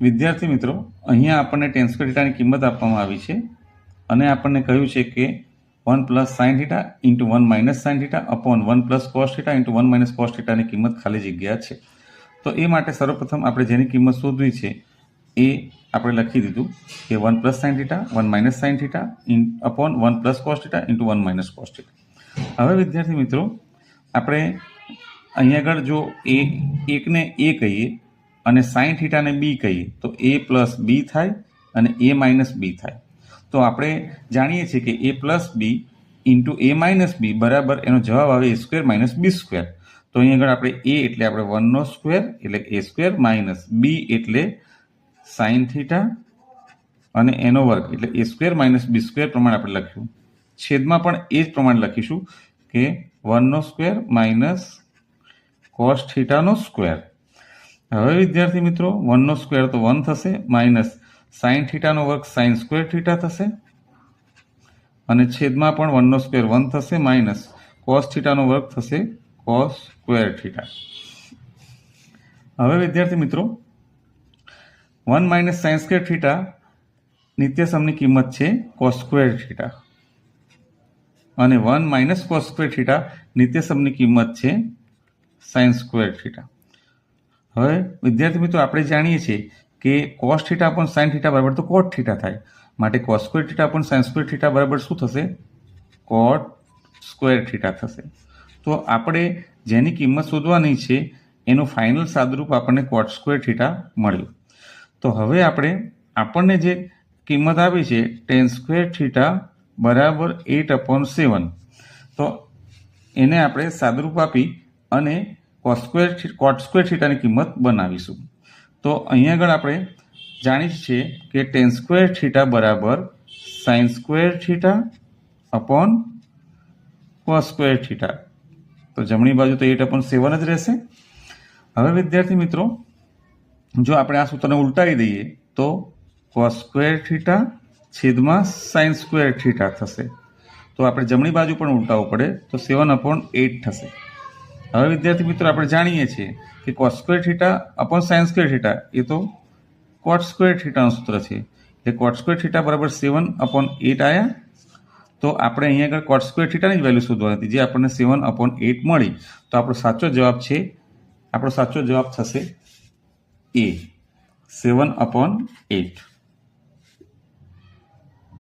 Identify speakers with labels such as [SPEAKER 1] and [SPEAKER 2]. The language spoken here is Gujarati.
[SPEAKER 1] વિદ્યાર્થી મિત્રો, અહીંયા આપણને ટેન સ્ક્વેર થીટાની કિંમત આપવામાં આવી છે અને આપણને કહ્યું છે કે 1 plus sine theta into 1 minus sine theta upon 1 plus cos theta into 1 minus cos થીટાની કિંમત ખાલી જગ્યા છે. તો એ માટે સર્વપ્રથમ આપણે જેની કિંમત શોધવી છે એ આપણે લખી દીધું કે 1 plus sine theta 1 minus sine theta upon 1 plus cos theta into 1 minus cos theta. હવે વિદ્યાર્થી મિત્રો, આપણે અહીંયા આગળ જો એકને એ કહીએ અને સાઇન થીટાને બી કહીએ તો એ પ્લસ બી થાય અને એ માઇનસ બી થાય. તો આપણે જાણીએ છીએ કે એ પ્લસ બી ઇન્ટુ એ માઇનસ બી બરાબર એનો જવાબ આવે એ સ્ક્વેર માઇનસ બી સ્ક્વેર. તો અહીં આગળ આપણે એ એટલે આપણે 1નો સ્ક્વેર એટલે એ સ્ક્વેર માઇનસ બી એટલે સાઇન થીટા અને એનો વર્ગ એટલે એ સ્ક્વેર માઇનસ બી સ્ક્વેર પ્રમાણે આપણે લખ્યું. છેદમાં પણ એ જ પ્રમાણે લખીશું કે 1નો સ્ક્વેર માઇનસ કોસ થીટાનો સ્ક્વેર. હવે વિદ્યાર્થી મિત્રો, 1નો સ્ક્વેર તો 1 થશે માઇનસ સાઇન થીટાનો વર્ગ સાઇન સ્ક્વેર થીટા થશે અને છેદમાં પણ 1નો સ્ક્વેર 1 થશે માઇનસ કોસ થીટાનો વર્ગ થશે કોસ સ્ક્વેર થીટા. હવે વિદ્યાર્થી મિત્રો, 1 માઇનસ સાઇન સ્ક્વેર થીટા નિત્યસમની કિંમત છે કોસ સ્ક્વેર થીટા અને 1 માઇનસ કોસ સ્ક્વેર થીટા નિત્યસમની કિંમત છે સાઇન સ્ક્વેર થીટા. હવે વિદ્યાર્થી મિત્રો, આપણે જાણીએ છીએ કે કોસ થીટા પણ સાઇન થીટા બરાબર તો કોટ થીટા થાય. માટે કોસ સ્ક્વેર થીટા પણ સાઇન સ્ક્વેર થીટા બરાબર શું થશે? કોટ સ્ક્વેર થીટા થશે. તો આપણે જેની કિંમત શોધવાની છે એનું ફાઇનલ સાદુરૂપ આપણને કોટ સ્ક્વેર થીટા મળ્યું. તો હવે આપણને જે કિંમત આપી છે ટેન સ્ક્વેર થીટા બરાબર 8/7. તો એને આપણે સાદુરૂપ આપી અને કોટ સ્ક્વેર થીટાની કિંમત બનાવીશું. તો અહીંયા આગળ આપણે જાણીએ છીએ કે ટેન સ્ક્વેર થીટા બરાબર sign square theta upon cos square theta. તો જમણી બાજુ તો 8/7 જ રહેશે. હવે વિદ્યાર્થી મિત્રો, જો આપણે આ સૂત્રને ઉલટાવી દઈએ તો કોસ સ્ક્વેર થીટા છેદમાં સાઇન સ્ક્વેર થીટા થશે. તો આપણે જમણી બાજુ પણ ઉલટાવવું પડે તો 7/8 થશે. હવે વિદ્યાર્થી મિત્રો, આપણે જાણીએ છીએ કે cos square theta upon sine square theta એ તો કોટ સ્ક્વેર થીટાનું સૂત્ર છે. એટલે કોટ સ્ક્વેર થીટા બરાબર 7/8 આવ્યા. તો આપણે અહીંયા આગળ કોટ સ્ક્વેર થીટાની જ વેલ્યુ શોધવાની હતી, જે આપણને 7/8 મળી. તો આપણો સાચો જવાબ થશે એ 7/8.